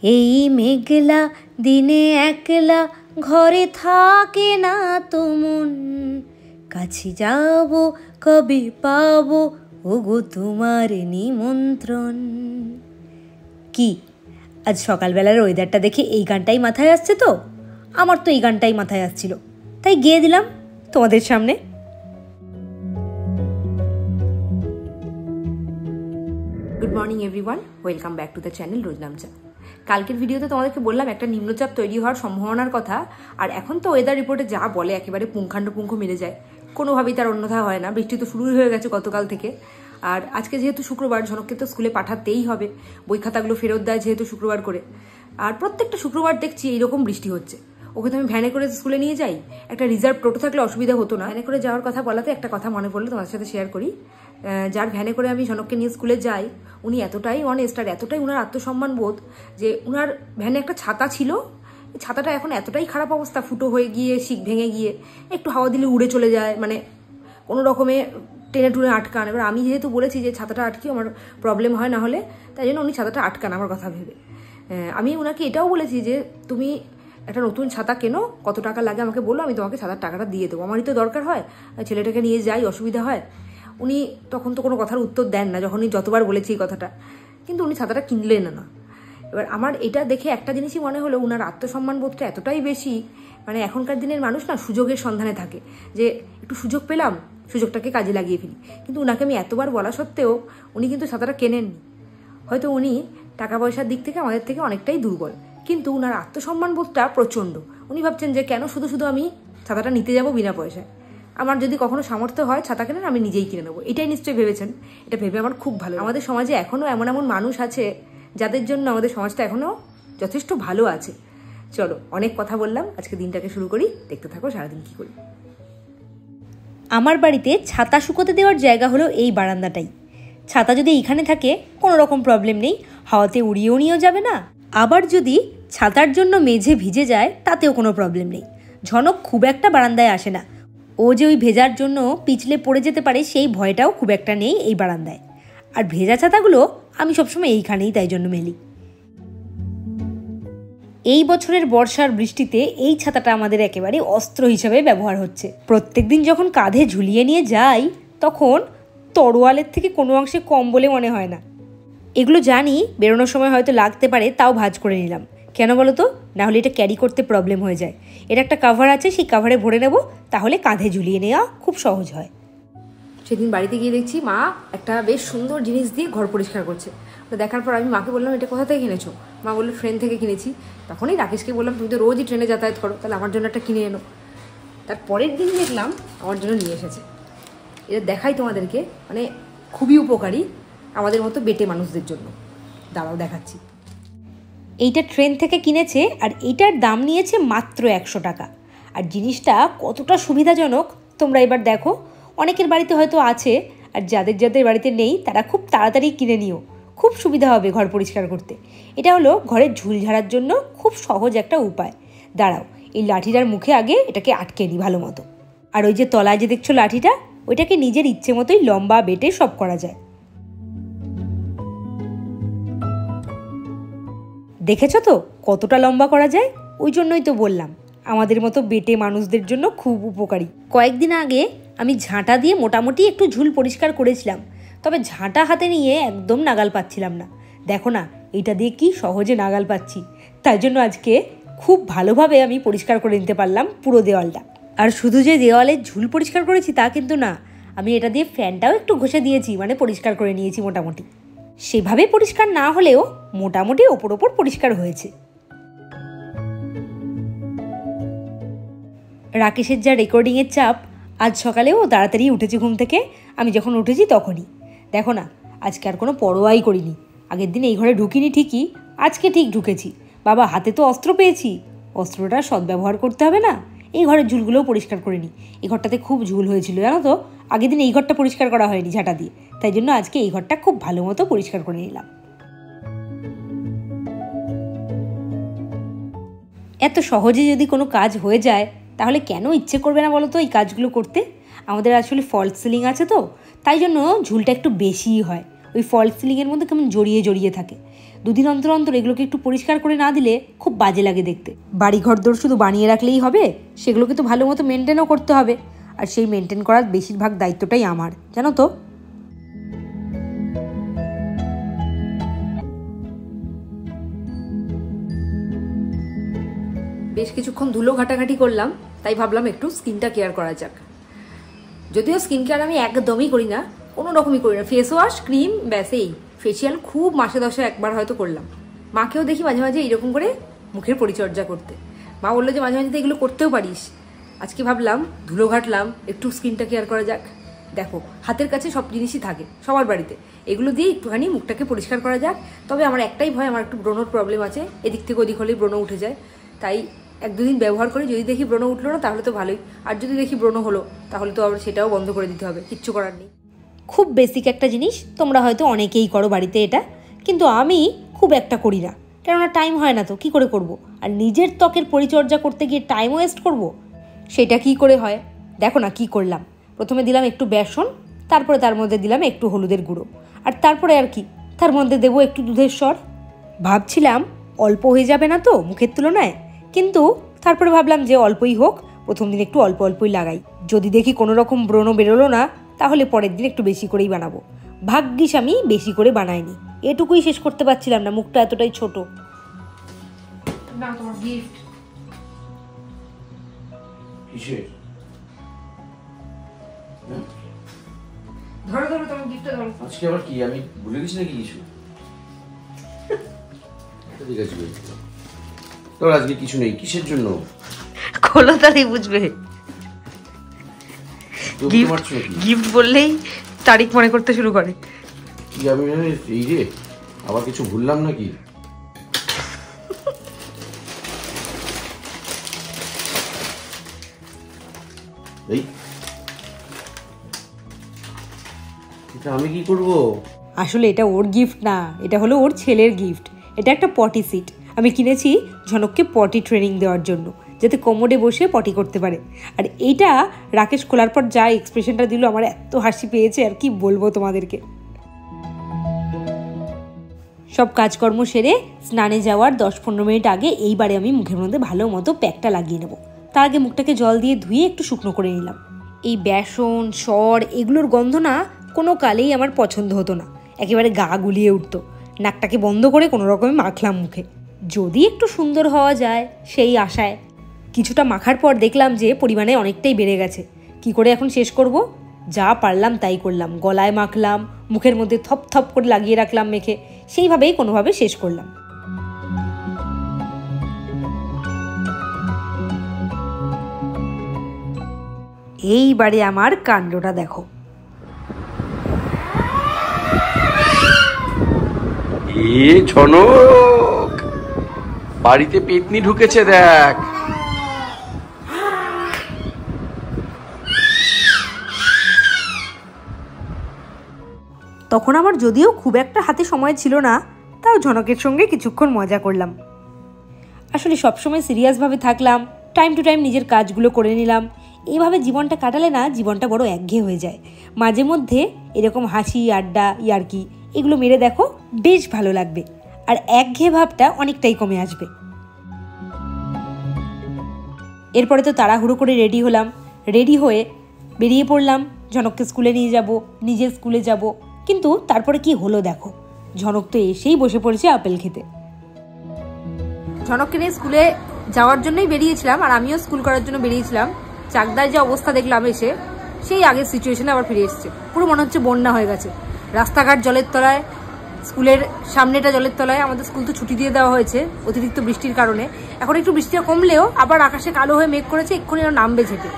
এই মেঘলা দিনে একলা ঘরে থাকে না তো মন, কাছে যাব কবে পাবো ওগো তোমার নিমন্ত্রণ। কি আজ সকালবেলার ওয়েদারটা দেখে এই গানটাই মাথায় আসছে তো? আমার তো এই গানটাই মাথায় আসছিল, তাই গেয়ে দিলাম তোমাদের সামনে। Good morning everyone, welcome back to the channel Roj Namcha. কালকের ভিডিওতে তোমাদেরকে বললাম একটা নিম্নচাপ তৈরি হওয়ার সম্ভাবনার কথা, আর এখন তো ওয়েদার রিপোর্টে যা বলে একেবারে পুঙ্খানুপুঙ্খ মিলে যায়, কোনোভাবেই তার অন্যথা হয় না। বৃষ্টি তো শুরুই হয়ে গেছে গতকাল থেকে, আর আজকে যেহেতু শুক্রবার, ঝনককে তো স্কুলে পাঠাতেই হবে, বই খাতাগুলো ফেরত দেয় যেহেতু শুক্রবার করে। আর প্রত্যেকটা শুক্রবার দেখছি এইরকম বৃষ্টি হচ্ছে। ওকে তো আমি ভ্যানে করে স্কুলে নিয়ে যাই, একটা রিজার্ভ টোটো থাকলে অসুবিধা হতো না। ভ্যানে করে যাওয়ার কথা বলাতে একটা কথা মনে পড়লো, তোমাদের সাথে শেয়ার করি। যার ভ্যানে করে আমি ঝনককে নিয়ে স্কুলে যাই, উনি এতটাই অনেস্ট আর এতটাই উনার আত্মসম্মান বোধ যে উনার ভ্যানে একটা ছাতা ছিল, ছাতাটা এখন এতটাই খারাপ অবস্থা, ফুটো হয়ে গিয়ে শিক ভেঙে গিয়ে একটু হাওয়া দিলে উড়ে চলে যায়, মানে কোনো রকমে টেনে টুনে আটকান। এবার আমি যেহেতু বলেছি যে ছাতাটা আটকিও আমার প্রবলেম হয় না হলে, তাই জন্য উনি ছাতাটা আটকান আমার কথা ভেবে। আমি ওনাকে এটাও বলেছি যে তুমি একটা নতুন ছাতা কেনো, কত টাকা লাগে আমাকে বলো, আমি তোমাকে ছাতার টাকাটা দিয়ে দেবো, আমারই তো দরকার হয়, ছেলেটাকে নিয়ে যাই, অসুবিধা হয়। উনি তখন তো কোনো কথার উত্তর দেন না, যখনই যতবার বলেছি এই কথাটা, কিন্তু উনি ছাতাটা কিনলেন না। এবার আমার এটা দেখে একটা জিনিসই মনে হলো, উনার আত্মসম্মান বোধটা এতটাই বেশি, মানে এখনকার দিনের মানুষ না সুযোগের সন্ধানে থাকে, যে একটু সুযোগ পেলাম সুযোগটাকে কাজে লাগিয়ে ফেলি। কিন্তু উনাকে আমি এতবার বলা সত্ত্বেও উনি কিন্তু ছাতাটা কেনেননি। হয়তো উনি টাকা পয়সার দিক থেকে আমাদের থেকে অনেকটাই দুর্বল, কিন্তু উনার আত্মসম্মান বোধটা প্রচণ্ড। উনি ভাবছেন যে কেন শুধু শুধু আমি ছাতাটা নিতে যাব বিনা পয়সায়, আমার যদি কখনো সামর্থ্য হয় ছাতা কেনেন আমি নিজেই কিনে নেবো, এটাই নিশ্চয়ই ভেবেছেন। এটা ভেবে আমার খুব ভালো। আমাদের সমাজে এখনও এমন এমন মানুষ আছে যাদের জন্য আমাদের সমাজটা এখনও যথেষ্ট ভালো আছে। চলো, অনেক কথা বললাম, আজকে দিনটাকে শুরু করি, দেখতে থাকো সারাদিন কী করি। আমার বাড়িতে ছাতা শুকোতে দেওয়ার জায়গা হলো এই বারান্দাটাই। ছাতা যদি এইখানে থাকে কোনো রকম প্রবলেম নেই, হাওয়াতে উড়িয়েও নিয়েও যাবে না। আবার যদি ছাতার জন্য মেঝে ভিজে যায় তাতেও কোনো প্রবলেম নেই। ঝনক খুব একটা বারান্দায় আসে না, ও যে ওই ভেজার জন্য পিছলে পড়ে যেতে পারে সেই ভয়টাও খুব একটা নেই এই বারান্দায়। আর ভেজা ছাতাগুলো আমি সবসময় এইখানেই তাই জন্য মেলি। এই বছরের বর্ষার বৃষ্টিতে এই ছাতাটা আমাদের একেবারে অস্ত্র হিসাবে ব্যবহার হচ্ছে। প্রত্যেকদিন যখন কাঁধে ঝুলিয়ে নিয়ে যাই তখন তরোয়ালের থেকে কোনো অংশে কম বলে মনে হয় না। এগুলো জানি বেরোনোর সময় হয়তো লাগতে পারে, তাও ভাঁজ করে নিলাম। কেন বলো তো? নাহলে এটা ক্যারি করতে প্রবলেম হয়ে যায়। এর একটা কাভার আছে, সেই কাভারে ভরে নেব, তাহলে কাঁধে ঝুলিয়ে নেওয়া খুব সহজ হয়। সেদিন বাড়িতে গিয়ে দেখছি মা একটা বেশ সুন্দর জিনিস দিয়ে ঘর পরিষ্কার করছে। দেখার পর আমি মাকে বললাম, এটা কোথা থেকে কিনেছো? মা বললো ট্রেন থেকে কিনেছি। তখনই রাকেশকে বললাম, তুমি তো রোজই ট্রেনে যাতায়াত করো, তাহলে আমার জন্য একটা কিনে এনো। তার পরের দিন দেখলাম আমার জন্য নিয়ে এসেছে। এটা দেখাই তোমাদেরকে, মানে খুবই উপকারী আমাদের মতো বেটে মানুষদের জন্য। দাঁড়াও দেখাচ্ছি। এইটা ট্রেন থেকে কিনেছে, আর এইটার দাম নিয়েছে মাত্র 100 টাকা। আর জিনিসটা কতটা সুবিধাজনক তোমরা এবার দেখো। অনেকের বাড়িতে হয়তো আছে, আর যাদের যাদের বাড়িতে নেই তারা খুব তাড়াতাড়ি কিনে নিও, খুব সুবিধা হবে ঘর পরিষ্কার করতে। এটা হলো ঘরের ঝুল ঝাড়ার জন্য খুব সহজ একটা উপায়। দাঁড়াও, এই লাঠিটার মুখে আগে এটাকে আটকে নিই ভালো মতো। আর ওই যে তলায় যে দেখছো লাঠিটা, ওইটাকে নিজের ইচ্ছে মতোই লম্বা বেটে সব করা যায়। দেখেছো তো কতটা লম্বা করা যায়? ওই জন্যই তো বললাম আমাদের মতো বেটে মানুষদের জন্য খুব উপকারী। কয়েকদিন আগে আমি ঝাঁটা দিয়ে মোটামুটি একটু ঝুল পরিষ্কার করেছিলাম, তবে ঝাঁটা হাতে নিয়ে একদম নাগাল পাচ্ছিলাম না। দেখো না, এইটা দিয়ে কি সহজে নাগাল পাচ্ছি। তাই জন্য আজকে খুব ভালোভাবে আমি পরিষ্কার করে নিতে পারলাম পুরো দেওয়ালটা। আর শুধু যে দেওয়ালের ঝুল পরিষ্কার করেছি তা কিন্তু না, আমি এটা দিয়ে ফ্যানটাও একটু ঘষে দিয়েছি, মানে পরিষ্কার করে নিয়েছি মোটামুটি। সেভাবে পরিষ্কার না হলেও মোটামুটি ওপর ওপর পরিষ্কার হয়েছে। রাকেশের যা রেকর্ডিংয়ের চাপ, আজ সকালেও তাড়াতাড়ি উঠেছি ঘুম থেকে। আমি যখন উঠেছি তখনই দেখো না, আজকে আর কোনো পরোয়াই করিনি। আগের দিন এই ঘরে ঢুকিনি ঠিকই, আজকে ঠিক ঢুকেছি। বাবা হাতে তো অস্ত্র পেয়েছি, অস্ত্রটা সদ্ব্যবহার করতে হবে না। এই ঘরের ঝুলগুলোও পরিষ্কার করে নিই। এই ঘরটাতে খুব ঝুল হয়েছিল জানো তো, আগের দিন এই ঘরটা পরিষ্কার করা হয়নি ঝাঁটা দিয়ে, তাই জন্য আজকে এই ঘরটা খুব ভালো মতো পরিষ্কার করে নিলাম। এত সহজে যদি কোনো কাজ হয়ে যায় তাহলে কেন ইচ্ছে করবে না বলো তো এই কাজগুলো করতে? আমাদের আসলে ফলস সিলিং আছে তো, তাই জন্য ঝুলটা একটু বেশিই হয়। ওই ফলস সিলিংয়ের মধ্যে কেমন জড়িয়ে জড়িয়ে থাকে। দুদিন অন্তর অন্তর এগুলোকে একটু পরিষ্কার করে না দিলে খুব বাজে লাগে দেখতে। বাড়ি ঘরদোর শুধু বানিয়ে রাখলেই হবে, সেগুলোকে তো ভালো মতো মেনটেনও করতে হবে, আর সেই মেনটেন করার বেশিরভাগ দায়িত্বটাই আমার, জানো তো। বেশ কিছুক্ষণ ধুলো ঘাটাঘাটি করলাম, তাই ভাবলাম একটু স্কিনটা কেয়ার করা যাক। যদিও স্কিন কেয়ার আমি একদমই করি না, কোনো রকমই করি না। ফেস ওয়াশ, ক্রিম, ব্যাস এই। ফেসিয়াল খুব মাসে 10-এ একবার হয়তো করলাম। মাকেও দেখি মাঝে মাঝে এইরকম করে মুখের পরিচর্যা করতে। মা বললো যে মাঝে মাঝে তো এগুলো করতেও পারিস। আজকে ভাবলাম ধুলো ঘাটলাম, একটু স্কিনটা কেয়ার করা যাক। দেখো, হাতের কাছে সব জিনিসই থাকে সবার বাড়িতে, এগুলো দিয়ে একটুখানি মুখটাকে পরিষ্কার করা যাক। তবে আমার একটাই ভয়, আমার একটু ব্রণর প্রবলেম আছে, এদিক থেকে ওদিক হলেই ব্রণ উঠে যায়। তাই 1-2 দিন ব্যবহার করে যদি দেখি ব্রণ উঠলো না তাহলে তো ভালোই, আর যদি দেখি ব্রণ হলো তাহলে তো আবার সেটাও বন্ধ করে দিতে হবে, কিচ্ছু করার নেই। খুব বেসিক একটা জিনিস, তোমরা হয়তো অনেকেই করো বাড়িতে এটা, কিন্তু আমি খুব একটা করি না, কেননা টাইম হয় না তো কি করে করব। আর নিজের ত্বকের পরিচর্যা করতে গিয়ে টাইম ওয়েস্ট করব, সেটা কি করে হয়। দেখো না কি করলাম, প্রথমে দিলাম একটু বেসন, তারপরে তার মধ্যে দিলাম একটু হলুদের গুঁড়ো, আর তারপরে আর কি তার মধ্যে দেবো একটু দুধের স্বর। ভাবছিলাম অল্প হয়ে যাবে না তো মুখের তুলনায়, কিন্তু তারপরে ভাবলাম যে অল্পই হোক, প্রথম দিন একটু অল্প অল্পই লাগাই, যদি দেখি কোনো রকম ব্রণ বেরোলো না তাহলে পরের দিন একটু বেশি করেই বানাবো। ভাগ্যিস আমি বেশি করে বানাইনি, এটুকুই শেষ করতে পারছিলাম না, মুখটা এতটাই ছোট। না তোমার গিফট কিসের? ধরো ধরো তোমার গিফটটা ধরো। আজকে আবার কি, আমি ভুলে গেছি নাকি কিছু? ঠিক আছে তোর আজকে কিছু নেই, কিসের জন্য? খোলো তাহলেই বুঝবে। গিফট বললেই তারিখ মনে করতে শুরু করে। কি আমি এই রে আবার কিছু ভুললাম নাকি? এই এটা আমি কি করব? আসলে এটা ওর গিফট না, এটা হলো ওর ছেলের গিফট। এটা একটা পটি সিট, আমি কিনেছি ঝনককে পটি ট্রেনিং দেওয়ার জন্য, যাতে কোমোডে বসে পটি করতে পারে। আর এইটা রাকেশ খোলার পর যা এক্সপ্রেশনটা দিল, আমার এত হাসি পেয়েছে আর কি বলবো তোমাদেরকে। সব কাজকর্ম সেরে স্নানে যাওয়ার 10-15 মিনিট আগে এইবারে আমি মুখের মধ্যে ভালো মতো প্যাকটা লাগিয়ে নেব। তার আগে মুখটাকে জল দিয়ে ধুয়ে একটু শুকনো করে নিলাম। এই বেসন, সর এগুলোর গন্ধ না কোনো কালেই আমার পছন্দ হতো না, একেবারে গা গুলিয়ে উঠতো। নাকটাকে বন্ধ করে কোনো রকমে মাখলাম মুখে, যদি একটু সুন্দর হওয়া যায় সেই আশায়। কিছুটা মাখার পর দেখলাম যে পরিমাণে অনেকটাই বেড়ে গেছে। কি করে এখন শেষ করব? যা পারলাম তাই করলাম, গলায় মাখলাম, মুখের মধ্যে থপ থপ করে লাগিয়ে রাখলাম মেখে, সেইভাবেই কোনোভাবে শেষ করলাম। এইবারে আমার কাণ্ডটা দেখো। এ ঝনক, বাড়িতে পেতনি ঢুকেছে দেখ। তখন আমার যদিও খুব একটা হাতে সময় ছিল না, তাও ঝনকের সঙ্গে কিছুক্ষণ মজা করলাম। আসলে সবসময় সিরিয়াসভাবে থাকলাম, টাইম টু টাইম নিজের কাজগুলো করে নিলাম। এইভাবে জীবনটা কাটালে না জীবনটা বড় একঘেয়ে হয়ে যায়। মাঝে মধ্যে এরকম হাসি, আড্ডা, ইয়ার্কি এগুলো মেরে দেখো, বেশ ভালো লাগবে, আর একঘেয়ে ভাবটা অনেকটাই কমে আসবে। এরপরে তো তাড়াহুড়ো করে রেডি হলাম, রেডি হয়ে বেরিয়ে পড়লাম। ঝনককে স্কুলে নিয়ে যাব, নিজের স্কুলে যাব, কিন্তু তারপরে কি হলো দেখো, ঝনক তো এসেই বসে পড়েছে আপেল খেতে। ঝনককে নিয়ে স্কুলে যাওয়ার জন্যই বেরিয়েছিলাম, আর আমিও স্কুল করার জন্য বেরিয়েছিলাম। চাকদায় যে অবস্থা দেখলাম এসে, সেই আগের সিচুয়েশনে আবার ফিরে এসছে। পুরো মনে হচ্ছে বন্যা হয়ে গেছে, রাস্তাঘাট জলের তলায়, স্কুলের সামনেটা জলের তলায়। আমাদের স্কুল তো ছুটি দিয়ে দেওয়া হয়েছে অতিরিক্ত বৃষ্টির কারণে। এখন একটু বৃষ্টিটা কমলেও আবার আকাশে কালো হয়ে মেঘ করেছে, এক্ষুনি নামবে ঝেঁটে।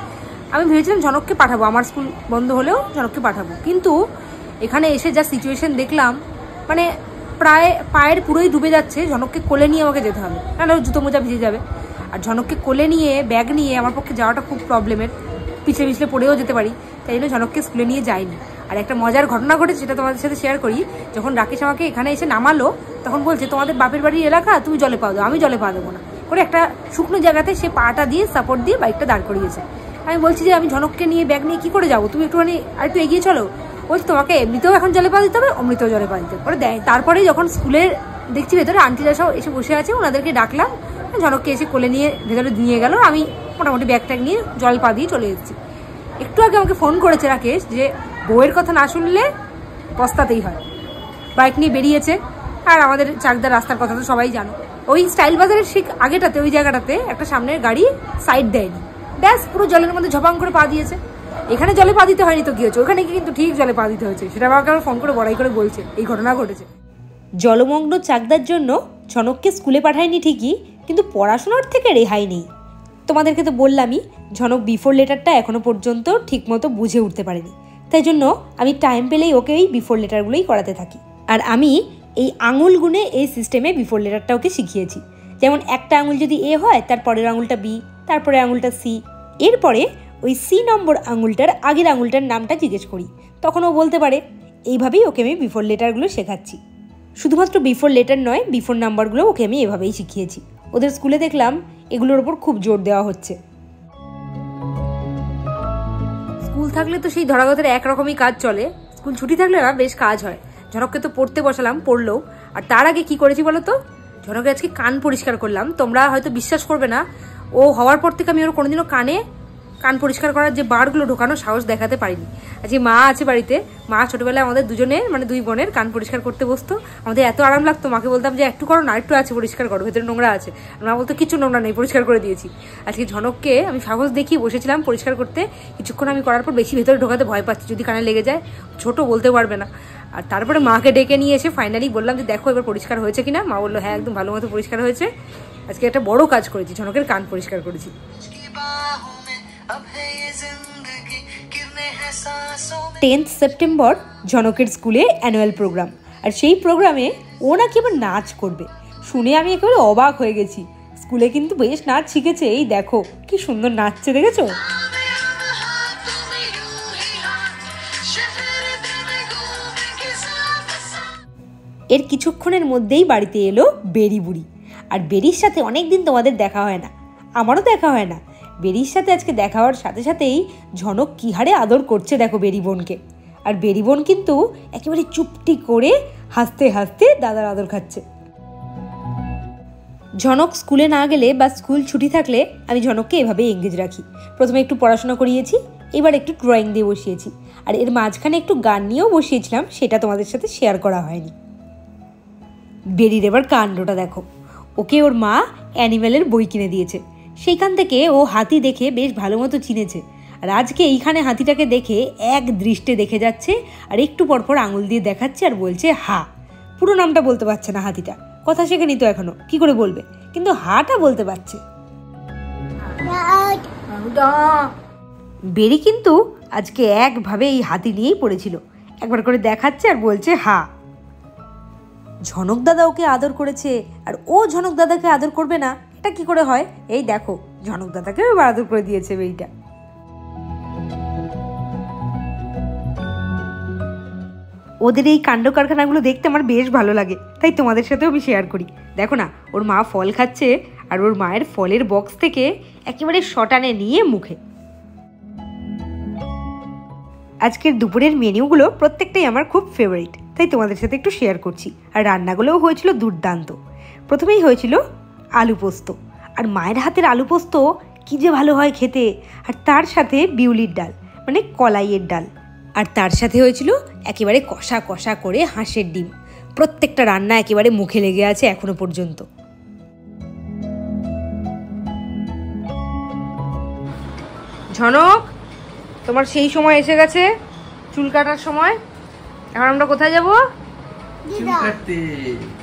আমি ভেবেছিলাম ঝনককে পাঠাবো, আমার স্কুল বন্ধ হলেও ঝনককে পাঠাবো, কিন্তু এখানে এসে যা সিচুয়েশন দেখলাম, মানে প্রায় পায়ের পুরোই ডুবে যাচ্ছে। ঝনককে কোলে নিয়ে আমাকে যেতে হবে, নাহলে জুতো মোজা ভিজে যাবে। আর ঝনককে কোলে নিয়ে ব্যাগ নিয়ে আমার পক্ষে যাওয়াটা খুব প্রবলেমের, পিছলে পিছলে পড়েও যেতে পারি, তাই জন্য ঝনককে স্কুলে নিয়ে যাইনি। আর একটা মজার ঘটনা ঘটেছে, সেটা তোমাদের সাথে শেয়ার করি। যখন রাকেশ আমাকে এখানে এসে নামালো, তখন বলছে তোমাদের বাপের বাড়ির এলাকা, তুমি জলে পা দাও। আমি জলে পা দেবো না করে একটা শুকনো জায়গাতে সে পাটা দিয়ে সাপোর্ট দিয়ে বাইকটা দাঁড় করিয়েছে। আমি বলছি যে আমি ঝনককে নিয়ে ব্যাগ নিয়ে কি করে যাবো, তুমি একটুখানি আর একটু এগিয়ে চলো। বলছি তোমাকে এমনিতেও এখন জলে পা দিতে হবে, অমৃতেও জলে পা দিতে হবে, করে দেয়। তারপরে যখন স্কুলের দেখছি ভেতরে আন্টিরা সব এসে বসে আছে, ওনাদেরকে ডাকলাম, ঝনককে এসে কোলে নিয়ে ভেতরে নিয়ে গেল। আমি মোটামুটি ব্যাগ ট্যাগ নিয়ে জল পা দিয়ে চলে এসেছি। একটু আগে আমাকে ফোন করেছে রাকেশ যে বউয়ের কথা না শুনলে পস্তাতেই হয়। বাইক নিয়ে বেরিয়েছে। আর আমাদের চাকদার রাস্তার কথা তো সবাই জানো, ওই স্টাইল বাজারের ঠিক আগেটাতে ওই জায়গাটাতে একটা সামনের গাড়ি সাইড দেয়নি, ব্যাস পুরো জলের মধ্যে ঝপাং করে পা দিয়েছে। এখানে জলে পা দিতে হয়নি তো কি হচ্ছে, ওখানে কিন্তু ঠিক জলে পা দিতে হয়েছে। সেটা আমাকে ফোন করে বড়াই করে বলছে এই ঘটনা ঘটেছে। জলমগ্ন চাকদার জন্য ঝনককে স্কুলে পাঠায়নি ঠিকই, কিন্তু পড়াশোনার থেকে রেহাই নেই। তোমাদেরকে তো বললামই, ঝনক বিফোর লেটারটা এখনো পর্যন্ত ঠিকমতো বুঝে উঠতে পারেনি। তাই জন্য আমি টাইম পেলেই ওকে এই বিফোর লেটারগুলোই করাতে থাকি। আর আমি এই আঙুল গুনে এই সিস্টেমে বিফোর লেটারটা ওকে শিখিয়েছি। যেমন একটা আঙুল যদি এ হয়, তার পরের আঙুলটা বি, তারপরে আঙুলটা সি, এরপরে ওই সি নম্বর আঙুলটার আগের আঙুলটার নামটা জিজ্ঞেস করি, তখন ও বলতে পারে। এইভাবেই ওকে আমি বিফোর লেটারগুলো শেখাচ্ছি। শুধুমাত্র বিফোর লেটার নয়, বিফোর নাম্বারগুলো ওকে আমি এভাবেই শিখিয়েছি। ওদের স্কুলে দেখলাম এগুলোর ওপর খুব জোর দেওয়া হচ্ছে। স্কুল থাকলে তো সেই ধরাগতের একরকমই কাজ চলে, স্কুল ছুটি থাকলে না বেশ কাজ হয়। ঝনককে তো পড়তে বসালাম, পড়লো। আর তার আগে কি করেছি বলো তো, ঝনকের আজকে কান পরিষ্কার করলাম। তোমরা হয়তো বিশ্বাস করবে না, ও হওয়ার পর থেকে আমি ওর কোনোদিনও কান পরিষ্কার করার যে বারগুলো ঢোকানো সাহস দেখাতে পারিনি। আজকে মা আছে বাড়িতে, মা ছোটবেলায় আমাদের দুজনের মানে দুই বোনের কান পরিষ্কার করতে বসতো। আমাদের এত আরাম লাগতো, মাকে বলতাম যে একটু করো না, একটু আছে পরিষ্কার করো, ভেতরে নোংরা আছে। মা বলতো কিছু নোংরা নেই, পরিষ্কার করে দিয়েছি। আজকে ঝনককে আমি সাহস দেখিয়ে বসেছিলাম পরিষ্কার করতে। কিছুক্ষণ আমি করার পর বেশি ভেতরে ঢোকাতে ভয় পাচ্ছি, যদি কানে লেগে যায়, ছোট বলতে পারবে না। আর তারপরে মাকে ডেকে নিয়ে এসে ফাইনালি বললাম যে দেখো এবার পরিষ্কার হয়েছে কিনা। মা বললো হ্যাঁ একদম ভালো মতো পরিষ্কার হয়েছে। আজকে একটা বড় কাজ করেছি, ঝনকের কান পরিষ্কার করেছি। 10th সেপ্টেম্বর ঝনকের স্কুলে অ্যানুয়াল প্রোগ্রাম, আর সেই প্রোগ্রামে ও নাকি আবার নাচ করবে। শুনে আমি একেবারে অবাক হয়ে গেছি। স্কুলে কিন্তু বেশ নাচ শিখেছে, এই দেখো কি সুন্দর নাচছে, দেখেছো? এর কিছুক্ষণের মধ্যেই বাড়িতে এলো বেরি বুড়ি। আর বেরির সাথে অনেকদিন তোমাদের দেখা হয় না, আমারও দেখা হয় না। বেরির সাথে আজকে দেখা হওয়ার সাথে সাথেই ঝনক কি হারে আদর করছে দেখো বেরি বোনকে। আর বেরি বোন কিন্তু একেবারে চুপটি করে হাসতে হাসতে দাদার আদর খাচ্ছে। ঝনক স্কুলে না গেলে বা স্কুল ছুটি থাকলে আমি ঝনককে এভাবেই এঙ্গেজ রাখি। প্রথমে একটু পড়াশোনা করিয়েছি, এবার একটু ড্রয়িং দিয়ে বসিয়েছি, আর এর মাঝখানে একটু গান নিয়েও বসিয়েছিলাম, সেটা তোমাদের সাথে শেয়ার করা হয়নি। বেরির এবার কাণ্ডটা দেখো, ওকে ওর মা অ্যানিম্যালের বই কিনে দিয়েছে। সেইখান থেকে ও হাতি দেখে বেশ ভালো মতো চিনেছে। আর আজকে এইখানে হাতিটাকে দেখে এক দৃষ্টে দেখে যাচ্ছে, আর একটু পরপর আঙুল দিয়ে দেখাচ্ছে আর বলছে হা। পুরো নামটা বলতে পারছে না হাতিটা, কথা শেখেনি তো এখনো, কি করে বলবে, কিন্তু হাটা বলতে পারছে। বেরি কিন্তু আজকে একভাবে এই হাতি নিয়েই পড়েছিল, একবার করে দেখাচ্ছে আর বলছে হা। ঝনক দাদা ওকে আদর করেছে, আর ও ঝনক দাদাকে আদর করবে না, এটা কি করে হয়? এই দেখো ঝনক দাদাকে এবার আদর করে দিয়েছে বেরিটা। ওদের এই কাণ্ড কারখানাগুলো দেখতে আমার বেশ ভালো লাগে, তাই তোমাদের সাথেও আমি শেয়ার করি। দেখো না, ওর মা ফল খাচ্ছে, আর ওর মায়ের ফলের বক্স থেকে একেবারে শটানে নিয়ে মুখে। আজকের দুপুরের মেনুগুলো প্রত্যেকটাই আমার খুব ফেভারিট, তাই তোমাদের সাথে একটু শেয়ার করছি। আর রান্নাগুলোও হয়েছিল দুর্দান্ত। প্রথমেই হয়েছিল আলু পোস্ত, আর মায়ের হাতের আলু পোস্ত কী যে ভালো হয় খেতে। আর তার সাথে বিউলির ডাল মানে কলাইয়ের ডাল, আর তার সাথে হয়েছিল একেবারে কষা কষা করে হাঁসের ডিম। প্রত্যেকটা রান্না একেবারে মুখে লেগে আছে এখনো পর্যন্ত। ঝনক, তোমার সেই সময় এসে গেছে, চুল কাটার সময়। এখন আমরা কোথায় যাব?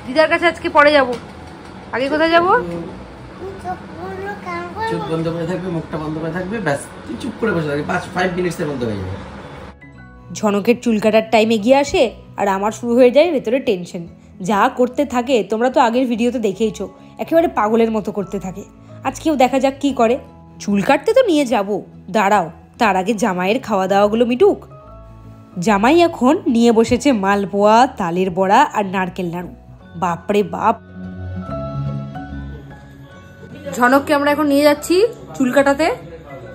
দিদার কাছে আজকে পরে যাব। আগে কোথায় যাব? চোখ বন্ধ করে থাকবে, মুখটা বন্ধ করে থাকবে, ব্যাস চুপ করে বসে থাকবে, 5 মিনিটের মধ্যে হয়ে যাবে। ঝনকের চুল কাটার টাইম এগিয়ে আসে, আর আমার শুরু হয়ে যায় ভেতরে টেনশন। যা করতে থাকে তোমরা তো আগের ভিডিওতে দেখেইছো, একেবারে পাগলের মতো করতে থাকে। আজকেও দেখা যাক কি করে। চুল কাটতে তো নিয়ে যাব, দাঁড়াও, তার আগে জামাইয়ের খাওয়া দাওয়াগুলো মিটুক। জামাই এখন নিয়ে বসেছে মালপোয়া, তালের বড়া আর নারকেল নাড়ু। বাপরে বাপ। ঝনককে আমরা এখন নিয়ে যাচ্ছি চুল কাটাতে,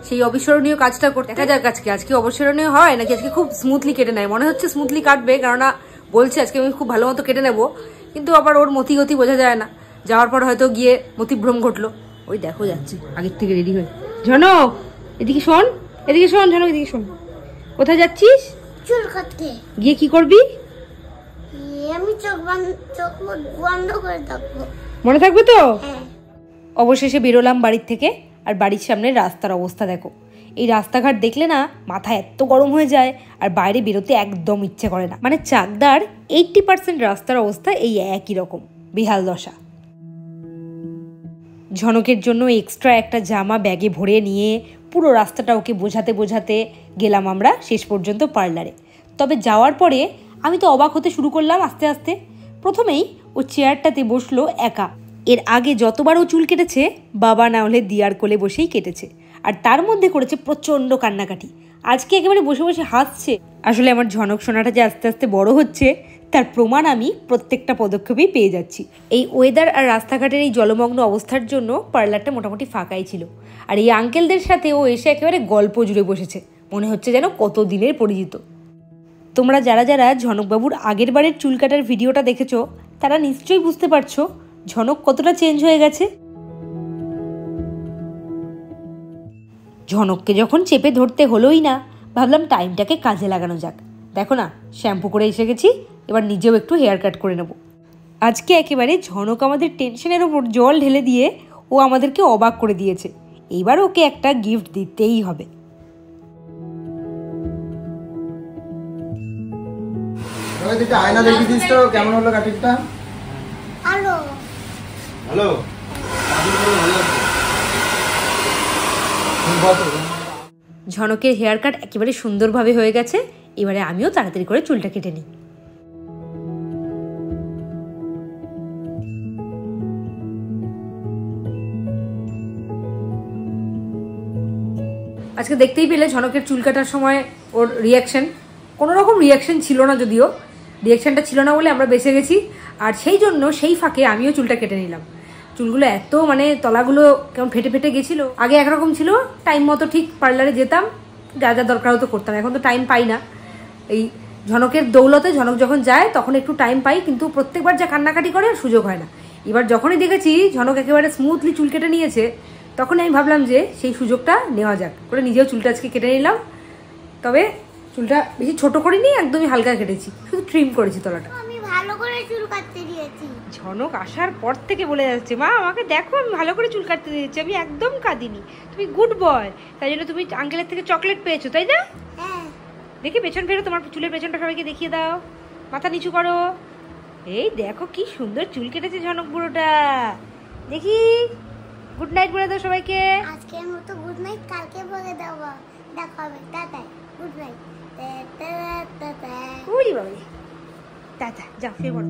সেই অবিস্মরণীয় কাজটা করতে। দেখা যাক আজকে অবিস্মরণীয় হয় নাকি আজকে খুব স্মুথলি কেটে নেয়। মনে হচ্ছে স্মুথলি কাটবে, কেননা বলছে আজকে আমি খুব ভালো মতো কেটে নেবো, কিন্তু আবার ওর মতিগতি বোঝা যায় না। যাওয়ার পর হয়তো গিয়ে মতিভ্রম ঘটলো। ওই দেখো যাচ্ছে আগের থেকে রেডি হয়ে। ঝনক এদিকে শোন, এদিকে শোন ঝনক, এদিকে শোন। কোথায় যাচ্ছিস? চুল কাটতে। গিয়ে কি করবি? আমি চোখ বন্ধ করে থাকবো। মনে থাকবে তো? হ্যাঁ। অবশেষে বেরোলাম বাড়ির থেকে। আর বাড়ির সামনে রাস্তার অবস্থা দেখো। এই রাস্তাঘাট দেখলে না মাথা এত গরম হয়ে যায়, আর বাইরে বেরোতে একদম ইচ্ছে করে না। মানে চাকদার 80% রাস্তার অবস্থা এই একই রকম, বেহাল দশা। ঝনকের জন্য এক্সট্রা একটা জামা ব্যাগে ভরে নিয়ে পুরো রাস্তাটা ওকে বোঝাতে বোঝাতে গেলাম আমরা শেষ পর্যন্ত পার্লারে। তবে যাওয়ার পরে আমি তো অবাক হতে শুরু করলাম আস্তে আস্তে। প্রথমেই ও চেয়ারটাতে বসলো একা। এর আগে যতবার ও চুল কেটেছে বাবা না হলে দিয়ার কোলে বসেই কেটেছে, আর তার মধ্যে করেছে প্রচণ্ড কান্নাকাটি। আজকে একেবারে বসে বসে হাসছে। আসলে আমার ঝনক সোনাটা যে আস্তে আস্তে বড় হচ্ছে তার প্রমাণ আমি প্রত্যেকটা পদক্ষেপেই পেয়ে যাচ্ছি। এই ওয়েদার আর রাস্তাঘাটের এই জলমগ্ন অবস্থার জন্য পার্লারটা মোটামুটি ফাঁকাই ছিল। আর এই আঙ্কেলদের সাথে ও এসে একেবারে গল্প জুড়ে বসেছে, মনে হচ্ছে যেন কত দিনের পরিচিত। তোমরা যারা যারা ঝনকবাবুর আগের বারের চুল কাটার ভিডিওটা দেখেছো তারা নিশ্চয়ই বুঝতে পারছো ঝনক কতটা চেঞ্জ হয়ে গেছে। ঝনককে যখন চেপে ধরতে হলোই না, ভাবলাম টাইমটাকে কাজে লাগানো যাক। দেখো না, শ্যাম্পু করে এসে গেছি, এবার নিজেও একটু হেয়ার কাট করে নেব। আজকে একেবারে ঝনক আমাদের টেনশনের ওপর জল ঢেলে দিয়ে ও আমাদেরকে অবাক করে দিয়েছে। এইবার ওকে একটা গিফট দিতেই হবে। আয়না দেখি দিস তো কেমন হলো কাটিংটা? হ্যালো। হ্যালো। ঝনকের হেয়ার কাট একেবারে সুন্দরভাবে হয়ে গেছে। এবারে আমিও তাড়াতাড়ি করে চুলটা কেটে নিই। আজকে দেখতেই পেলে ঝনকের চুল কাটার সময় ওর রিয়াকশন, কোনো রকম রিয়াকশন ছিল না, যদিও রিয়াকশনটা ছিল না বলে আমরা বেঁচে গেছি। আর সেই জন্য সেই ফাঁকে আমিও চুলটা কেটে নিলাম। চুলগুলো এত মানে তলাগুলো কেমন ফেটে ফেটে গেছিলো। আগে একরকম ছিল, টাইম মতো ঠিক পার্লারে যেতাম, যা যা দরকার হতো করতাম। এখন তো টাইম পাই না। এই ঝনকের দৌলতে ঝনক যখন যায় তখন একটু টাইম পাই, কিন্তু প্রত্যেকবার যা কান্নাকাটি করে সুযোগ হয় না। এবার যখনই দেখেছি ঝনক একেবারে স্মুথলি চুল কেটে নিয়েছে, তখন আমি ভাবলাম যে সেই সুযোগটা নেওয়া যাক করে নিজেও চুলটা আজকে কেটে নিলাম। তবে চুলটা বেশি ছোট করিনি, একদমই হালকা কেটেছি, শুধু ট্রিম করেছি তলাটা। আমি ভালো করে চুল কাটতে দিয়েছি। ঝনক আসার পর থেকে বলে যাচ্ছে, মা আমাকে দেখো আমি ভালো করে চুল কাটতে দিয়েছি, আমি একদম কাঁদিনি, তুমি গুড বয়, তাই জন্য তুমি আঙ্কেলের থেকে চকলেট পেয়েছো, তাই না? হ্যাঁ। দেখি পেছন ফেরো, তোমার চুলের পেছনটা সবাইকে দেখিয়ে দাও, মাথা নিচু করো। এই দেখো কি সুন্দর চুল কেটেছে ঝনক বুড়োটা, দেখি। গুড নাইট বলে দাও সবাইকে। আজকের মতো গুড নাইট, কালকে বলে দেবো। দেখা হবে, টাটা, গুড নাইট। উড়ি বাবা, টাটা, যাও শুয়ে পড়ো।